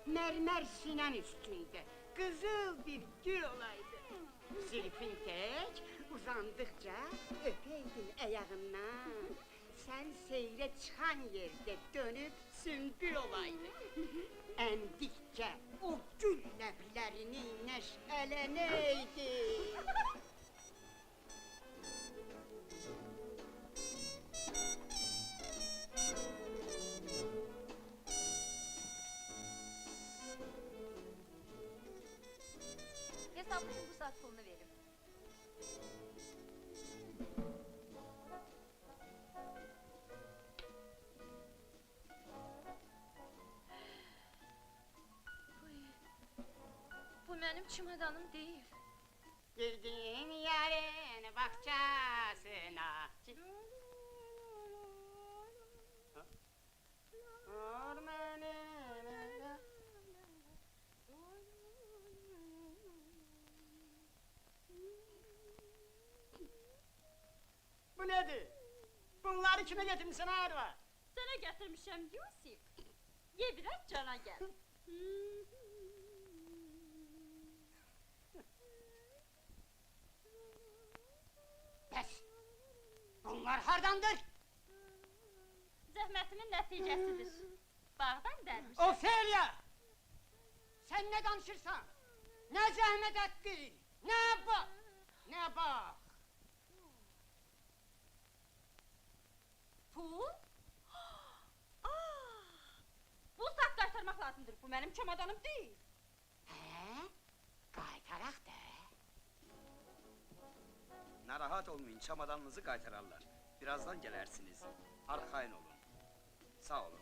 mermer sinen üstünde kızıl bir gül olaydı. Zülfün tek uzandıkça öpeydin ayağından. Sen seyre çıkan yerde dönüp sümbül olaydı. Emdikçe o gül ləblərini neşələnəydi. Hesaplayın, bu saat pulunu verin. Bu benim çimadanım değil. Girdiğin yerin bahçesine. Bu nedir? Bunları kime getirmişsin Arva? Sana getirmişim Yusuf. Ye biraz cana gel. Pes! Bunlar hardandır? Zəhmətimin nəticəsidir. Bağdan dərmişim. Ofelia! Sen ne danışırsan? Ne zahmet ettin? Ne bak? Ne bak? Pul? Bu saat qaytarmaq lazımdır. Bu mənim çamadanım deyil. He? Qaytarak de. Narahat olmayın, çamadanınızı kaytararlar. Birazdan gelirsiniz. Arkayın olun. Sağ olun.